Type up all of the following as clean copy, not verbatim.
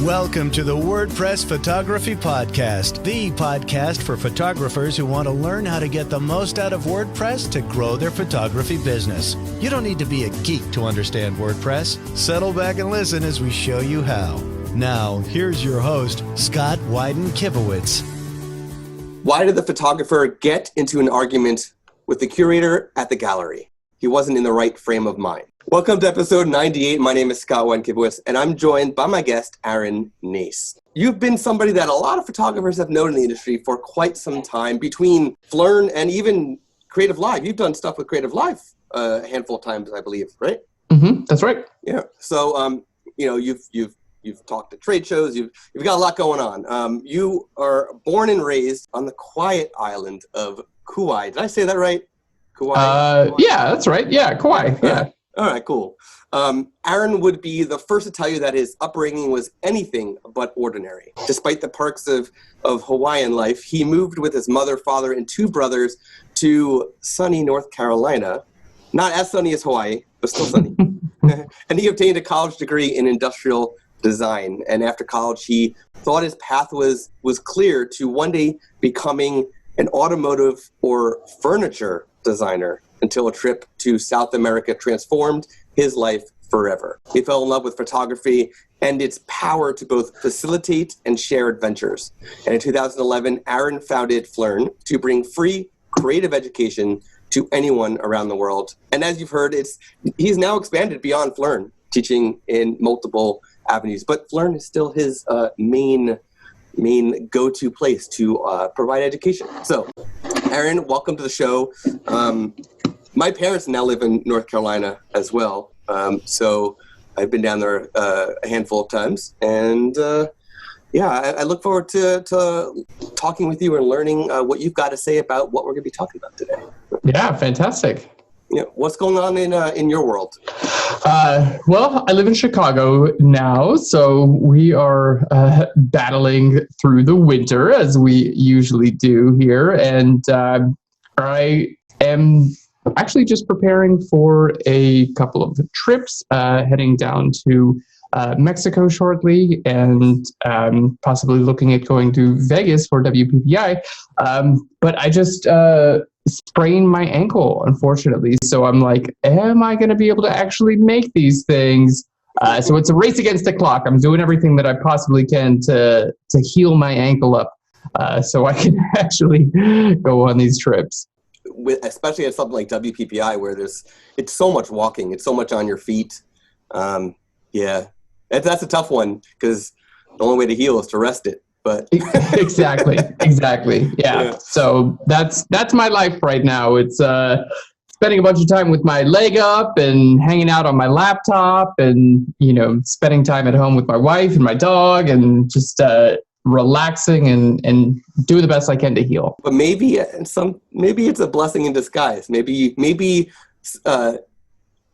Welcome to the WordPress Photography Podcast, the podcast for photographers who want to learn how to get the most out of WordPress to grow their photography business. You don't need to be a geek to understand WordPress. Settle back and listen as we show you how. Now, here's your host, Scott Wyden-Kivowitz. Why did the photographer get into an argument with the curator at the gallery? He wasn't in the right frame of mind. Welcome to episode 98. My name is Scott Wyden-Kivowitz, and I'm joined by my guest, Aaron Nace. You've been somebody that a lot of photographers have known in the industry for quite some time, between PHLEARN and even Creative Live. You've done stuff with Creative Live a handful of times, I believe, right? Mm-hmm, that's right. Yeah. So, you've talked to trade shows. You've got a lot going on. You are born and raised on the quiet island of Kauai. Did I say that right? Kauai? Yeah, that's right. Yeah, Kauai. Yeah. All right, cool. Aaron would be the first to tell you that his upbringing was anything but ordinary. Despite the perks of Hawaiian life, he moved with his mother, father, and two brothers to sunny North Carolina. Not as sunny as Hawaii, but still sunny. And he obtained a college degree in industrial design. And after college, he thought his path was clear to one day becoming an automotive or furniture designer, until a trip to South America transformed his life forever. He fell in love with photography and its power to both facilitate and share adventures. And in 2011, Aaron founded PHLEARN to bring free creative education to anyone around the world. And as you've heard, he's now expanded beyond PHLEARN, teaching in multiple avenues. But PHLEARN is still his main go-to place to provide education. So, Aaron, welcome to the show. My parents now live in North Carolina as well, so I've been down there a handful of times, and I look forward to talking with you and learning what you've got to say about what we're going to be talking about today. Yeah, fantastic. Yeah, what's going on in your world? Well, I live in Chicago now, so we are battling through the winter as we usually do here, and I am actually just preparing for a couple of trips, heading down to Mexico shortly, and possibly looking at going to Vegas for WPPI. But I just sprained my ankle, unfortunately. So I'm like, am I going to be able to actually make these things? So it's a race against the clock. I'm doing everything that I possibly can to heal my ankle up, so I can actually go on these trips. Especially at something like WPPI, where it's so much walking, it's so much on your feet. That's a tough one, because the only way to heal is to rest it. But exactly. Yeah. So that's my life right now. It's spending a bunch of time with my leg up and hanging out on my laptop, and spending time at home with my wife and my dog, and just relaxing and do the best I can to heal. But maybe it's a blessing in disguise. Maybe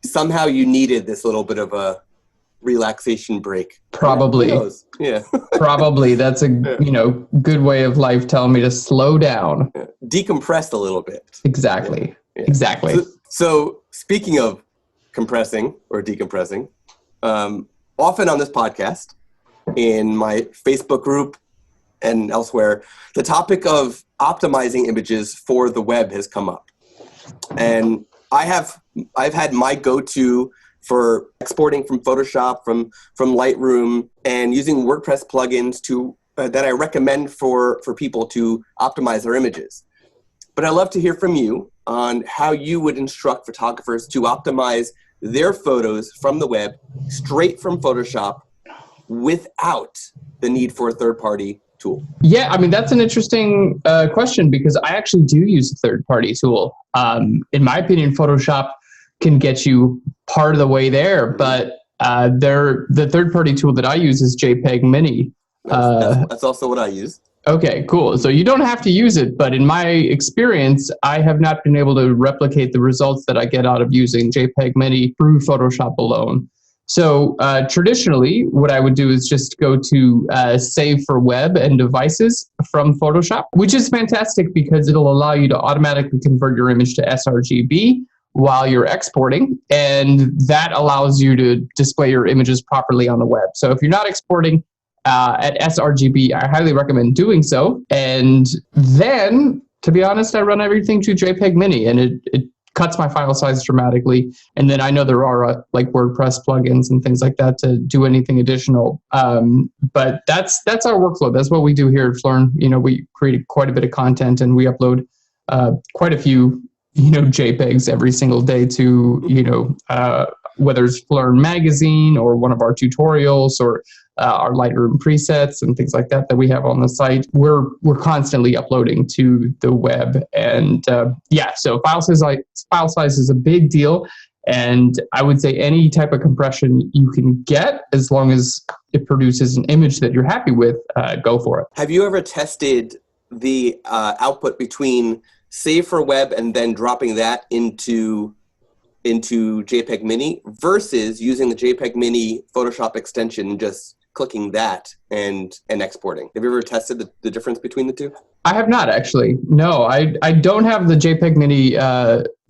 somehow you needed this little bit of a relaxation break. Probably. Yeah. Probably. That's a good way of life, telling me to slow down. Yeah. Decompress a little bit. Exactly. Yeah. Exactly. So speaking of compressing or decompressing, often on this podcast, in my Facebook group and elsewhere, the topic of optimizing images for the web has come up. And I've had my go-to for exporting from Photoshop, from Lightroom, and using WordPress plugins that I recommend for people to optimize their images. But I'd love to hear from you on how you would instruct photographers to optimize their photos from the web straight from Photoshop without the need for a third-party tool. Yeah, I mean, that's an interesting question, because I actually do use a third-party tool. In my opinion, Photoshop can get you part of the way there, but the third-party tool that I use is JPEG Mini. That's also what I use. Okay, cool. So you don't have to use it, but in my experience, I have not been able to replicate the results that I get out of using JPEG Mini through Photoshop alone. So traditionally, what I would do is just go to Save for Web and Devices from Photoshop, which is fantastic because it'll allow you to automatically convert your image to sRGB while you're exporting, and that allows you to display your images properly on the web. So if you're not exporting at sRGB, I highly recommend doing so. And then, to be honest, I run everything to JPEG Mini, and it cuts my file size dramatically. And then I know there are like WordPress plugins and things like that to do anything additional. But that's our workflow. That's what we do here at PHLEARN. We create quite a bit of content, and we upload quite a few, JPEGs every single day to, whether it's PHLEARN magazine or one of our tutorials or our Lightroom presets and things like that we have on the site. We're constantly uploading to the web, and so file size is a big deal. And I would say any type of compression you can get, as long as it produces an image that you're happy with, go for it. Have you ever tested the output between save for web and then dropping that into JPEG Mini versus using the JPEG Mini Photoshop extension and just clicking that and exporting? Have you ever tested the difference between the two? I have not, actually. No, I don't have the JPEG Mini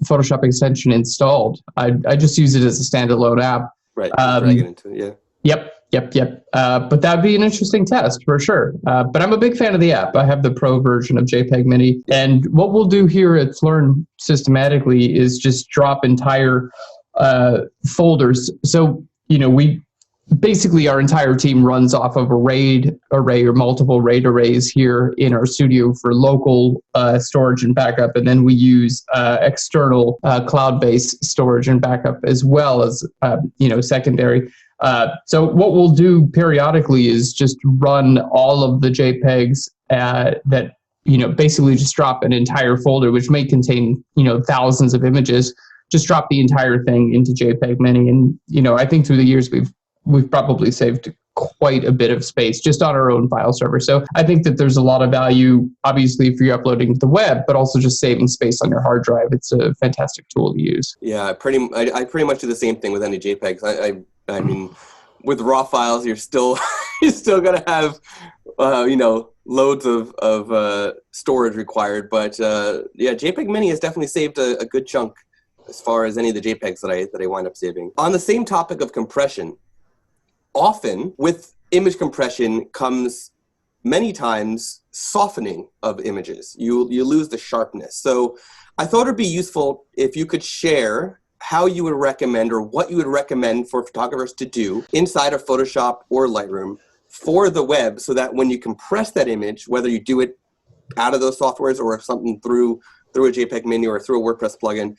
Photoshop extension installed. I just use it as a standalone app. Right, drag it into it, yeah. Yep. But that'd be an interesting test for sure. But I'm a big fan of the app. I have the pro version of JPEG Mini. And what we'll do here at PHLEARN systematically is just drop entire folders. So, basically our entire team runs off of a RAID array or multiple RAID arrays here in our studio for local storage and backup. And then we use external cloud-based storage and backup, as well as, secondary. So what we'll do periodically is just run all of the JPEGs that, basically just drop an entire folder, which may contain, thousands of images, just drop the entire thing into JPEG Mini. And, I think through the years, we've probably saved quite a bit of space just on our own file server. So I think that there's a lot of value, obviously, if you're uploading to the web, but also just saving space on your hard drive. It's a fantastic tool to use. Yeah, I pretty much do the same thing with any JPEGs. I mean, with raw files, you're still gonna have loads of storage required. But JPEG Mini has definitely saved a good chunk as far as any of the JPEGs that I wind up saving. On the same topic of compression, often with image compression comes many times softening of images. You lose the sharpness. So I thought it'd be useful if you could share how you would recommend or what you would recommend for photographers to do inside of Photoshop or Lightroom for the web, so that when you compress that image, whether you do it out of those softwares or something through a JPEG Mini or through a WordPress plugin,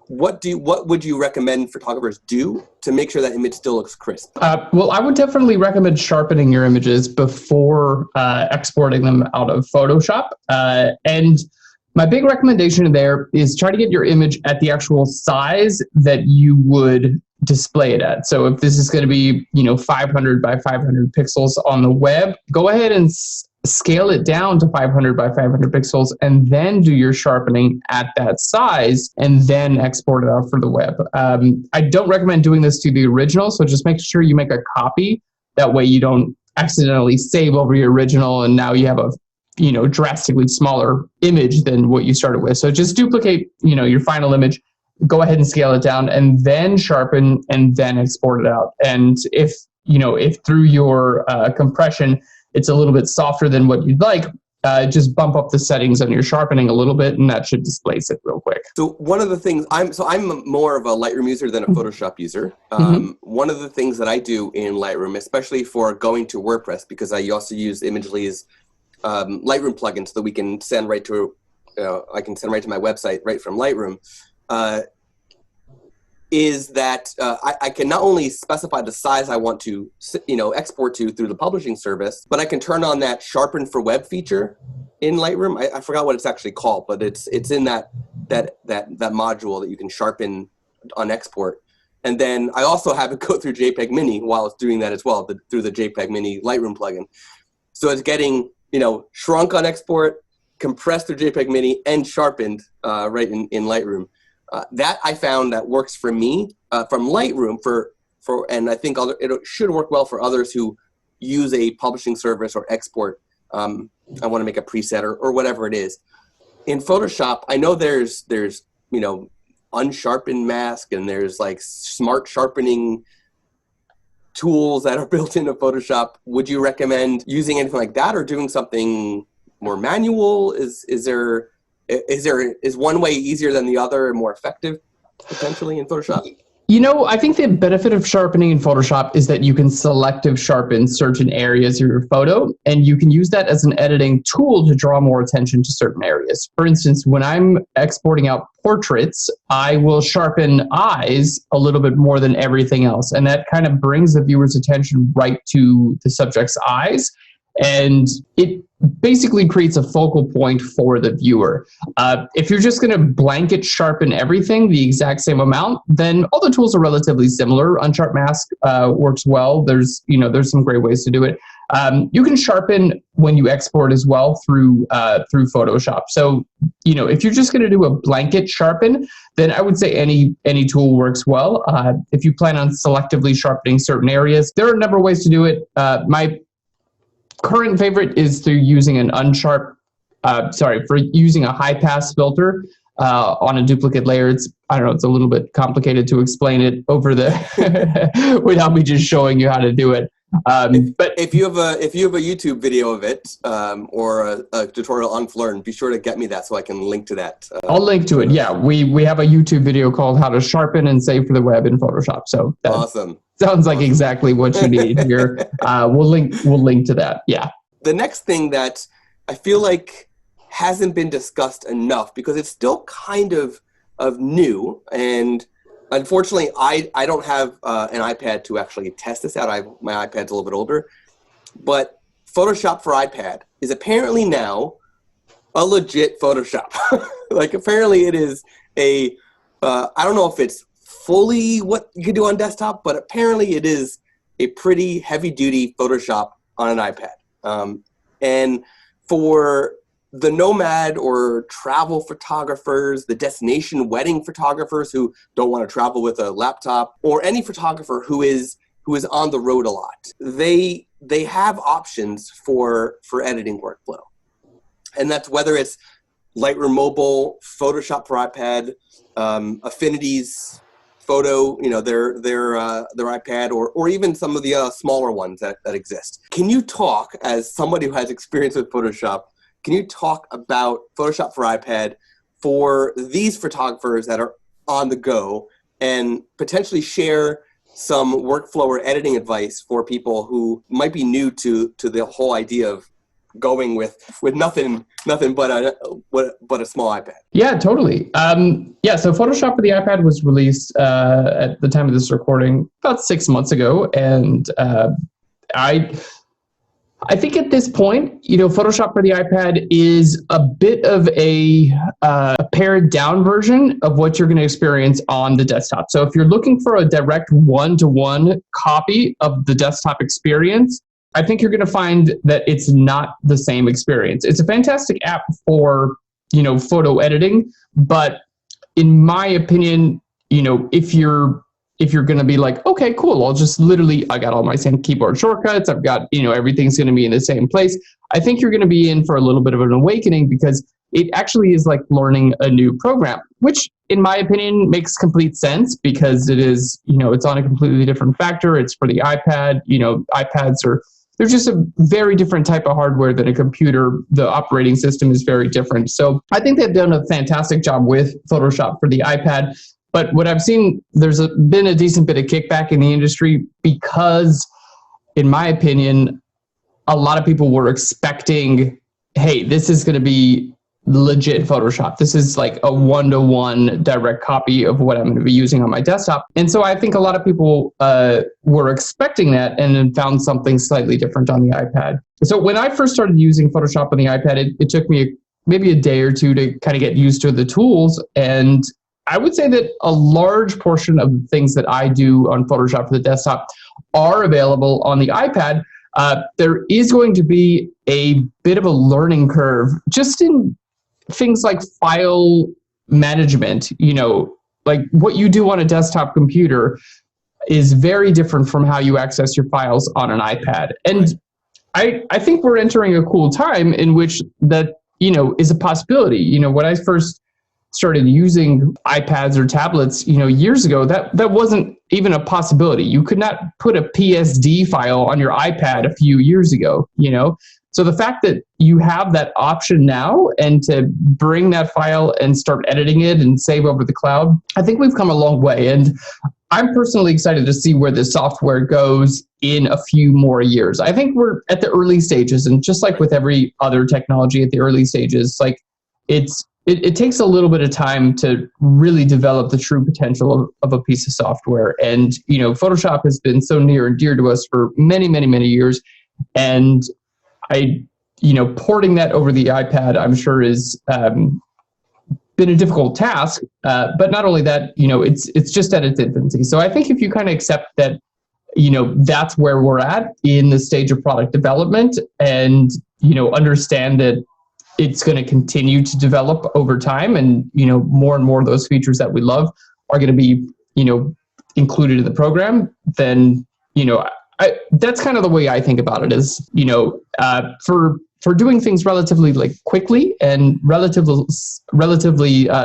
what would you recommend photographers do to make sure that image still looks crisp? Well, I would definitely recommend sharpening your images before exporting them out of Photoshop. And my big recommendation there is try to get your image at the actual size that you would display it at. So if this is going to be, 500 by 500 pixels on the web, go ahead and scale it down to 500 by 500 pixels and then do your sharpening at that size and then export it out for the web. I don't recommend doing this to the original, so just make sure you make a copy. That way you don't accidentally save over your original and now you have a drastically smaller image than what you started with. So just duplicate, your final image, go ahead and scale it down and then sharpen and then export it out. And if through your compression, it's a little bit softer than what you'd like, just bump up the settings on your sharpening a little bit and that should displace it real quick. So one of the things, I'm more of a Lightroom user than a Photoshop user. One of the things that I do in Lightroom, especially for going to WordPress, because I also use Imagely's Lightroom plugin so that we can send right to, I can send right to my website right from Lightroom, is that I can not only specify the size I want to, export to through the publishing service, but I can turn on that Sharpen for Web feature in Lightroom. I forgot what it's actually called, but it's in that module that you can sharpen on export. And then I also have it go through JPEG Mini while it's doing that as well, through the JPEG Mini Lightroom plugin. So it's getting shrunk on export, compressed through JPEG Mini, and sharpened right in Lightroom. That I found that works for me from Lightroom and I think it should work well for others who use a publishing service or export. I want to make a preset or whatever it is. In Photoshop, I know there's unsharpened mask and there's like smart sharpening tools that are built into Photoshop, would you recommend using anything like that or doing something more manual? Is one way easier than the other and more effective potentially in Photoshop? You know, I think the benefit of sharpening in Photoshop is that you can selective sharpen certain areas of your photo, and you can use that as an editing tool to draw more attention to certain areas. For instance, when I'm exporting out portraits, I will sharpen eyes a little bit more than everything else, and that kind of brings the viewer's attention right to the subject's eyes, and it basically creates a focal point for the viewer. If you're just going to blanket sharpen everything the exact same amount, then all the tools are relatively similar. Unsharp Mask works well. There's some great ways to do it. You can sharpen when you export as well through Photoshop. So, if you're just going to do a blanket sharpen, then I would say any tool works well. If you plan on selectively sharpening certain areas, there are a number of ways to do it. My current favorite is through using an using a high pass filter on a duplicate layer. It's a little bit complicated to explain it over the without me just showing you how to do it. But if you have a YouTube video of it or a tutorial on PHLEARN, be sure to get me that so I can link to that. I'll link to it. Yeah, we have a YouTube video called "How to Sharpen and Save for the Web in Photoshop." So awesome. Sounds like exactly what you need here. We'll link to that. Yeah. The next thing that I feel like hasn't been discussed enough because it's still kind of new, and unfortunately I don't have an iPad to actually test this out. My iPad's a little bit older, but Photoshop for iPad is apparently now a legit Photoshop. Like apparently it is I don't know if it's fully what you can do on desktop, but apparently it is a pretty heavy-duty Photoshop on an iPad. And for the nomad or travel photographers, the destination wedding photographers who don't want to travel with a laptop, or any photographer who is on the road a lot, they have options for editing workflow. And that's whether it's Lightroom Mobile, Photoshop for iPad, Affinity's Photo, their iPad, or even some of the smaller ones that exist. Can you talk, as somebody who has experience with Photoshop, can you talk about Photoshop for iPad for these photographers that are on the go and potentially share some workflow or editing advice for people who might be new to the whole idea of going with nothing but a small iPad? Yeah, totally. So Photoshop for the iPad was released at the time of this recording about 6 months ago, and I think at this point, Photoshop for the iPad is a bit of a pared down version of what you're going to experience on the desktop. So if you're looking for a direct one-to-one copy of the desktop experience, I think you're going to find that it's not the same experience. It's a fantastic app for, photo editing, but in my opinion, if you're going to be like, okay, cool, I got all my same keyboard shortcuts, I've got, everything's going to be in the same place, I think you're going to be in for a little bit of an awakening, because it actually is like learning a new program, which in my opinion makes complete sense, because it is, it's on a completely different factor. It's for the iPad. They're just a very different type of hardware than a computer. The operating system is very different. So I think they've done a fantastic job with Photoshop for the iPad. But what I've seen, there's been a decent bit of kickback in the industry because, in my opinion, a lot of people were expecting, hey, this is going to be legit Photoshop. This is like a one-to-one direct copy of what I'm going to be using on my desktop. And so I think a lot of people were expecting that and then found something slightly different on the iPad. So when I first started using Photoshop on the iPad, it took me maybe a day or two to kind of get used to the tools. And I would say that a large portion of the things that I do on Photoshop for the desktop are available on the iPad. There is going to be a bit of a learning curve just in things like file management. Like what you do on a desktop computer is very different from how you access your files on an iPad. And I think we're entering a cool time in which that, is a possibility. When I first started using iPads or tablets, years ago, that wasn't even a possibility. You could not put a PSD file on your iPad a few years ago, So the fact that you have that option now and to bring that file and start editing it and save over the cloud, I think we've come a long way. And I'm personally excited to see where this software goes in a few more years. I think we're at the early stages, and just like with every other technology at the early stages, like it takes a little bit of time to really develop the true potential of a piece of software. And, Photoshop has been so near and dear to us for many, many, many years. And porting that over the iPad, I'm sure is been a difficult task. But not only that, it's just at its infancy. So I think if you kind of accept that, that's where we're at in the stage of product development, and, understand that it's going to continue to develop over time, and, more and more of those features that we love are going to be, included in the program, then, that's kind of the way I think about it is, for doing things relatively quickly and relatively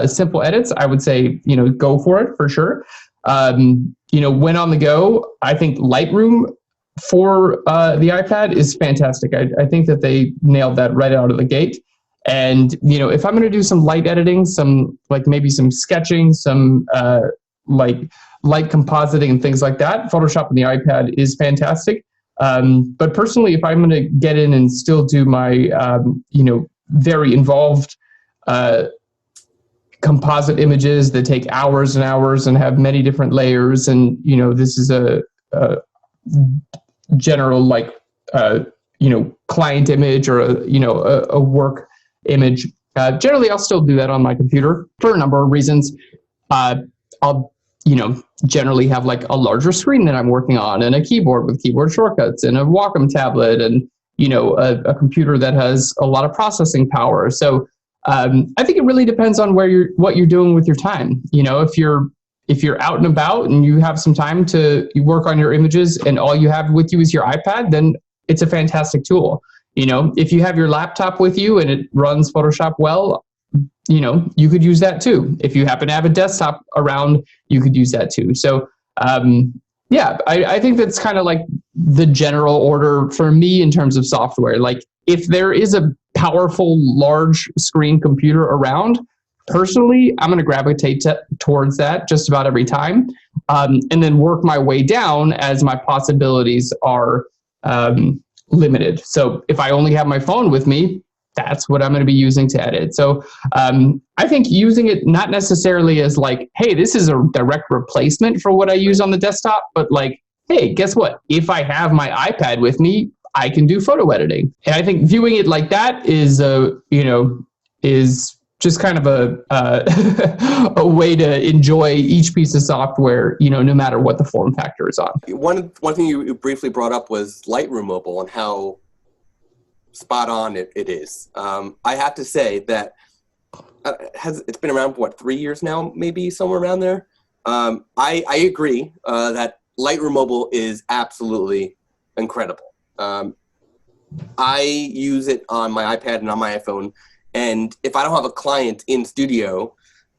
simple edits, I would say, go for it for sure. When on the go, I think Lightroom for the iPad is fantastic. I think that they nailed that right out of the gate. And, if I'm going to do some light editing, some maybe some sketching, some light compositing and things like that, Photoshop on the iPad is fantastic. But personally, if I'm going to get in and still do my, very involved composite images that take hours and hours and have many different layers, and, this is a general client image or a work image, generally I'll still do that on my computer for a number of reasons. I'll generally have a larger screen that I'm working on, and a keyboard with keyboard shortcuts, and a Wacom tablet, and a computer that has a lot of processing power. So I think it really depends on what you're doing with your time. If you're out and about and you have some time to work on your images and all you have with you is your iPad, then it's a fantastic tool. If you have your laptop with you and it runs Photoshop well, you could use that too. If you happen to have a desktop around, you could use that too. So, I think that's kind of the general order for me in terms of software. If there is a powerful, large screen computer around, personally, I'm going to gravitate towards that just about every time, and then work my way down as my possibilities are limited. So if I only have my phone with me, that's what I'm going to be using to edit. So I think using it not necessarily as hey, this is a direct replacement for what I use on the desktop, but hey, guess what? If I have my iPad with me, I can do photo editing. And I think viewing it like that is, is just kind of a way to enjoy each piece of software, no matter what the form factor is on. One thing you briefly brought up was Lightroom Mobile and how spot on it is. I have to say that it's been around for 3 years now, maybe somewhere around there. I agree that Lightroom Mobile is absolutely incredible. I use it on my iPad and on my iPhone, and if I don't have a client in studio,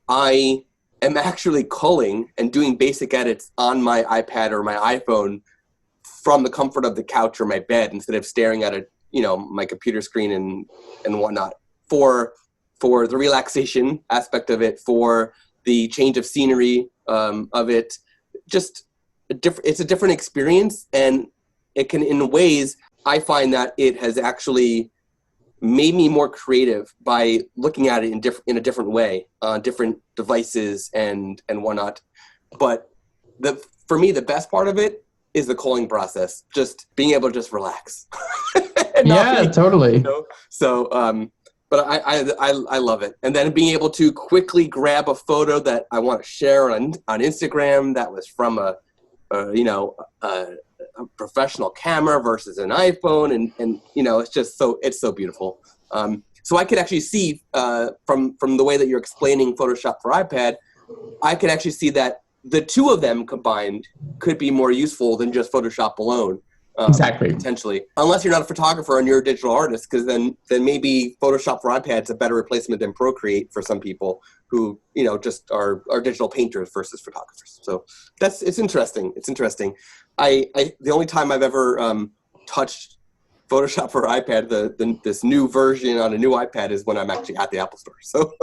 I am actually culling and doing basic edits on my iPad or my iPhone from the comfort of the couch or my bed instead of staring at my computer screen and whatnot, for the relaxation aspect of it, for the change of scenery of it. Just it's a different experience, and it can, in ways, I find that it has actually made me more creative by looking at it in a different way on different devices and whatnot. But for me, the best part of it is the culling process, just being able to just relax. Totally. So, but I love it. And then being able to quickly grab a photo that I want to share on Instagram that was from a professional camera versus an iPhone, and it's so beautiful. So I could actually see from the way that you're explaining Photoshop for iPad, I could actually see that the two of them combined could be more useful than just Photoshop alone. Exactly. Potentially, unless you're not a photographer and you're a digital artist, because then maybe Photoshop for iPad's a better replacement than Procreate for some people who just are digital painters versus photographers. So it's interesting. It's interesting. The only time I've ever touched Photoshop for iPad, this new version on a new iPad, is when I'm actually at the Apple Store. So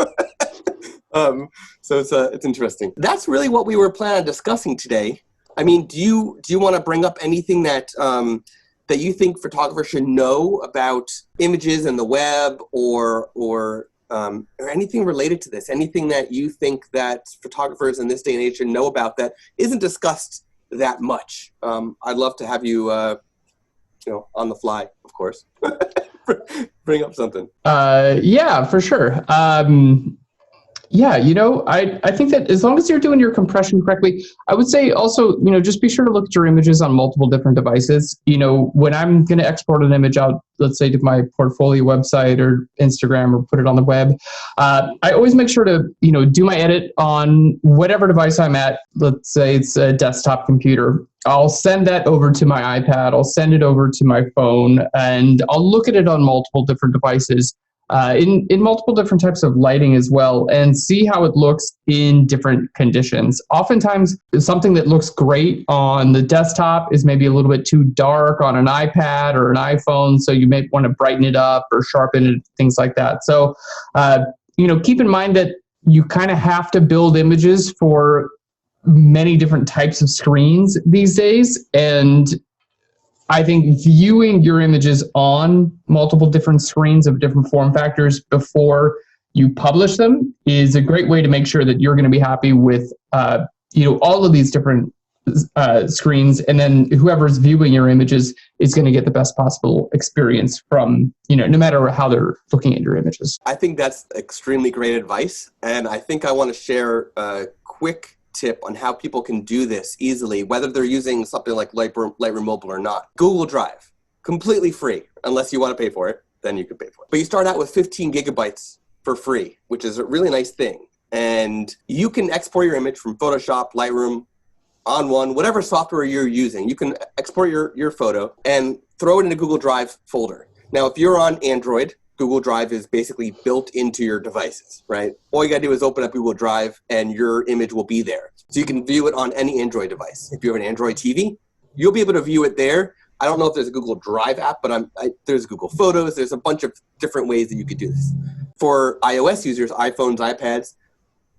it's interesting. That's really what we were planning on discussing today. I mean, do you want to bring up anything that you think photographers should know about images and the web, or anything related to this? Anything that you think that photographers in this day and age should know about that isn't discussed that much? I'd love to have you, on the fly, of course, bring up something. Yeah, for sure. Yeah, I think that as long as you're doing your compression correctly, I would say also, just be sure to look at your images on multiple different devices. When I'm going to export an image out, let's say to my portfolio website or Instagram or put it on the web, I always make sure to, do my edit on whatever device I'm at. Let's say it's a desktop computer. I'll send that over to my iPad. I'll send it over to my phone, and I'll look at it on multiple different devices. In multiple different types of lighting as well, and see how it looks in different conditions. Oftentimes, something that looks great on the desktop is maybe a little bit too dark on an iPad or an iPhone, so you may want to brighten it up or sharpen it, things like that. So, keep in mind that you kind of have to build images for many different types of screens these days, and I think viewing your images on multiple different screens of different form factors before you publish them is a great way to make sure that you're going to be happy with, all of these different screens. And then whoever's viewing your images is going to get the best possible experience from, no matter how they're looking at your images. I think that's extremely great advice. And I think I want to share a quick tip on how people can do this easily, whether they're using something like Lightroom Mobile or not. Google Drive, completely free, unless you want to pay for it, then you can pay for it. But you start out with 15 gigabytes for free, which is a really nice thing. And you can export your image from Photoshop, Lightroom, On1, whatever software you're using. You can export your photo and throw it in a Google Drive folder. Now, if you're on Android, Google Drive is basically built into your devices, right? All you gotta do is open up Google Drive and your image will be there. So you can view it on any Android device. If you have an Android TV, you'll be able to view it there. I don't know if there's a Google Drive app, but there's Google Photos. There's a bunch of different ways that you could do this. For iOS users, iPhones, iPads,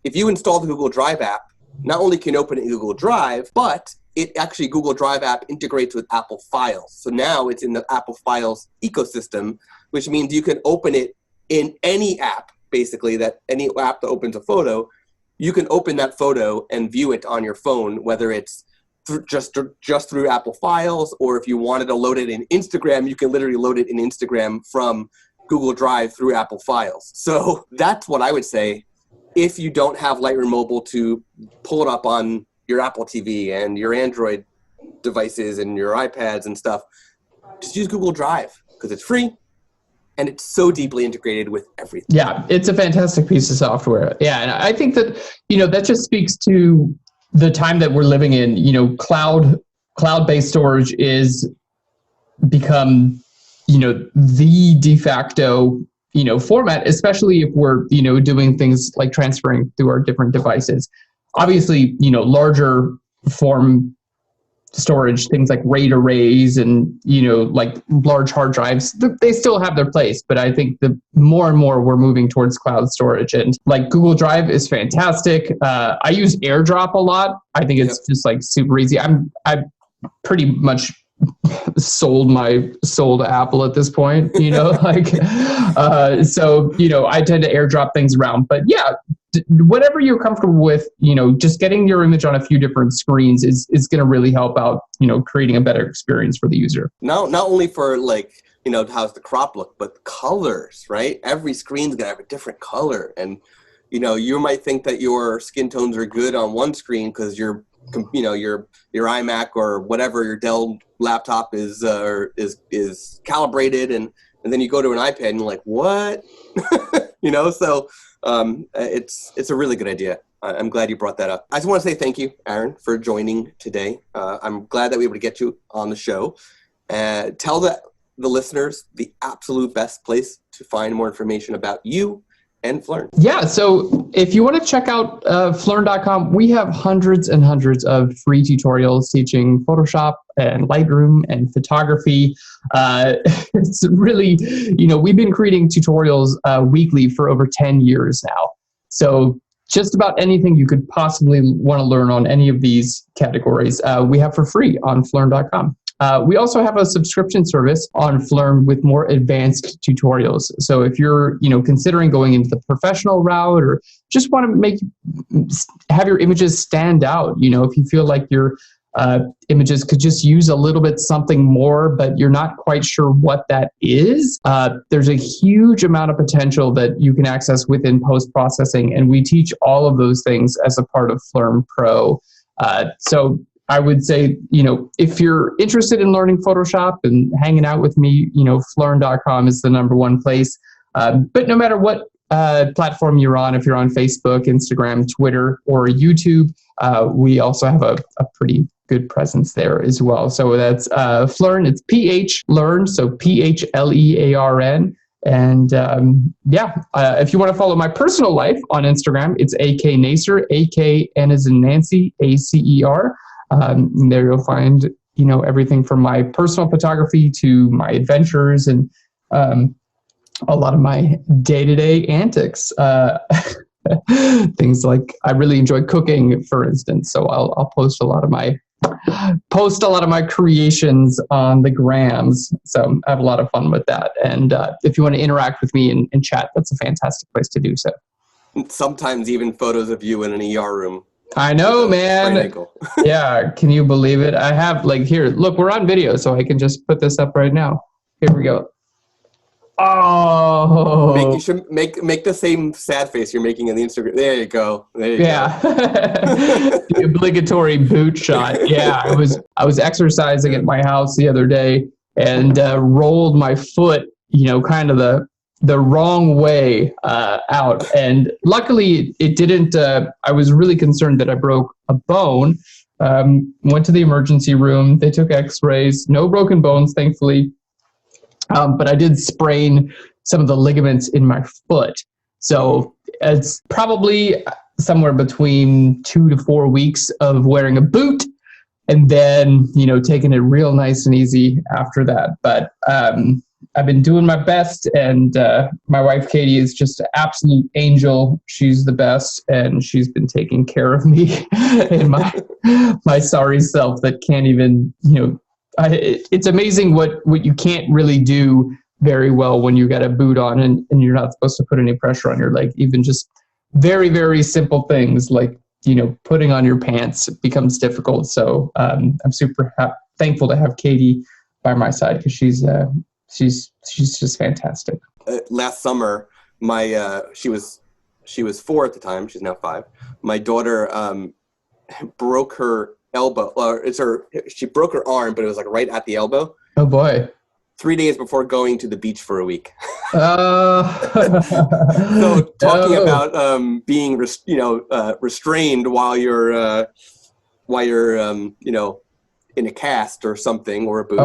if you install the Google Drive app, not only can you open it in Google Drive, but it actually, Google Drive app integrates with Apple Files. So now it's in the Apple Files ecosystem, which means you can open it in any app, basically, any app that opens a photo, you can open that photo and view it on your phone, whether it's just through Apple Files, or if you wanted to load it in Instagram, you can literally load it in Instagram from Google Drive through Apple Files. So that's what I would say. If you don't have Lightroom Mobile to pull it up on your Apple TV and your Android devices and your iPads and stuff, just use Google Drive because it's free and it's so deeply integrated with everything. Yeah, it's a fantastic piece of software. Yeah, and I think that, that just speaks to the time that we're living in. Cloud-based storage is become, the de facto, format, especially if we're, doing things like transferring through our different devices. Obviously, larger form storage, things like RAID arrays and, like large hard drives, they still have their place. But I think the more and more we're moving towards cloud storage, and like Google Drive is fantastic. I use AirDrop a lot. I think it's just like super easy. I pretty much sold my soul to Apple at this point, so, I tend to AirDrop things around. But yeah, whatever you're comfortable with, just getting your image on a few different screens is going to really help out, creating a better experience for the user. Not only for how's the crop look, but colors, right? Every screen's gonna have a different color, and you might think that your skin tones are good on one screen because your iMac or whatever, your Dell laptop is calibrated, and then you go to an iPad and you're like, what? So it's a really good idea. I'm glad you brought that up. I just want to say thank you, Aaron, for joining today. I'm glad that we were able to get you on the show. Tell the listeners the absolute best place to find more information about you and PHLEARN. Yeah, so if you want to check out PHLEARN.com, we have hundreds and hundreds of free tutorials teaching Photoshop and Lightroom and photography. It's really, we've been creating tutorials weekly for over 10 years now. So just about anything you could possibly want to learn on any of these categories, we have for free on PHLEARN.com. We also have a subscription service on PHLEARN with more advanced tutorials. So if you're, considering going into the professional route or just want to have your images stand out, if you feel like your images could just use a little bit something more, but you're not quite sure what that is, there's a huge amount of potential that you can access within post-processing. And we teach all of those things as a part of PHLEARN Pro. So I would say, if you're interested in learning Photoshop and hanging out with me, PHLEARN.com is the #1 place. But no matter what platform you're on, if you're on Facebook, Instagram, Twitter, or YouTube, we also have a pretty good presence there as well. So that's PHLEARN. It's PHLEARN, so PHLEARN. And if you want to follow my personal life on Instagram, it's AK Nacer, AK N as in Nancy, ACER. There you'll find, everything from my personal photography to my adventures and a lot of my day-to-day antics. Things like I really enjoy cooking, for instance. So I'll post a lot of my creations on the grams. So I have a lot of fun with that. And if you want to interact with me and chat, that's a fantastic place to do so. Sometimes even photos of you in an ER room. I know, man. Yeah, can you believe it? I have, here, look, we're on video, so I can just put this up right now. Here we go. Oh. You should make the same sad face you're making in the Instagram. There you go. There you go. The obligatory boot shot. Yeah, I was exercising at my house the other day and rolled my foot, kind of the wrong way out. And luckily it didn't, I was really concerned that I broke a bone. Went to the emergency room. They took x-rays, no broken bones, thankfully. But I did sprain some of the ligaments in my foot. So it's probably somewhere between 2 to 4 weeks of wearing a boot and then, taking it real nice and easy after that. But I've been doing my best, and my wife, Katie, is just an absolute angel. She's the best, and she's been taking care of me and my sorry self that can't even, it's amazing what you can't really do very well when you got a boot on and you're not supposed to put any pressure on your leg. Even just very, very simple things like, putting on your pants becomes difficult. So I'm super thankful to have Katie by my side because she's just fantastic. Last summer, she was 4 at the time. She's now 5. My daughter broke her elbow. She broke her arm, but it was right at the elbow. Oh boy! 3 days before going to the beach for a week. So talking about being restrained while you're in a cast or something or a boot.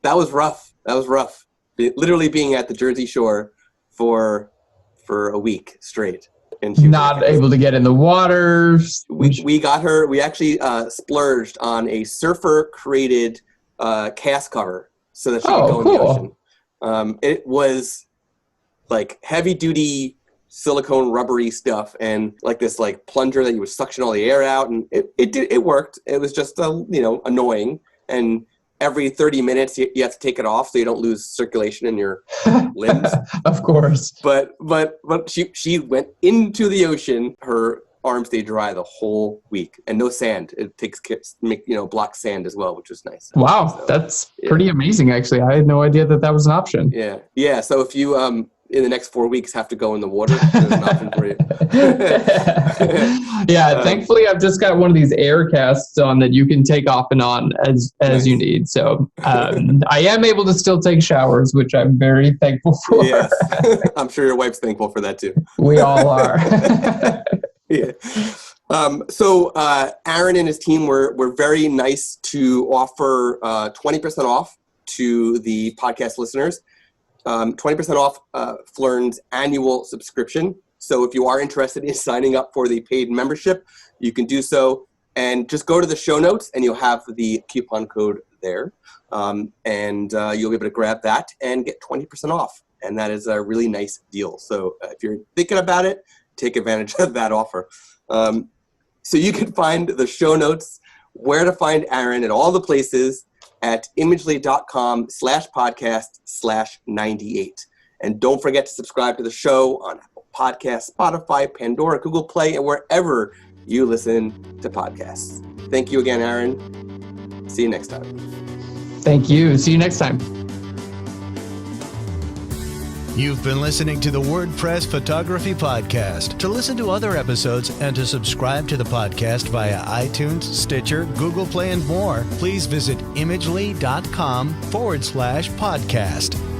That was rough. Literally being at the Jersey Shore for a week straight. And she not able to get in the water. We got her. We actually splurged on a surfer-created cast cover so that she could go in the ocean. It was heavy-duty silicone rubbery stuff and this plunger that you would suction all the air out, and it worked. It was just annoying, and every 30 minutes you have to take it off so you don't lose circulation in your limbs. Of course. But she went into the ocean. Her arm stayed dry the whole week, and no sand. It takes block sand as well, which was nice. Wow, so, that's pretty amazing. Actually, I had no idea that was an option. Yeah. So if you in the next 4 weeks have to go in the water, there's an option for you. Thankfully I've just got one of these air casts on that you can take off and on as nice. You need. So I am able to still take showers, which I'm very thankful for. Yes. I'm sure your wife's thankful for that too. We all are. Yeah. So Aaron and his team were very nice to offer 20% off to the podcast listeners. 20% off PHLEARN's annual subscription. So if you are interested in signing up for the paid membership, you can do so. And just go to the show notes and you'll have the coupon code there. And you'll be able to grab that and get 20% off. And that is a really nice deal. So if you're thinking about it, take advantage of that offer. So you can find the show notes, where to find Aaron, and all the places at imagely.com/podcast/98. And don't forget to subscribe to the show on Apple Podcasts, Spotify, Pandora, Google Play, and wherever you listen to podcasts. Thank you again, Aaron. See you next time. Thank you. See you next time. You've been listening to the WordPress Photography Podcast. To listen to other episodes and to subscribe to the podcast via iTunes, Stitcher, Google Play, and more, please visit imagely.com/podcast.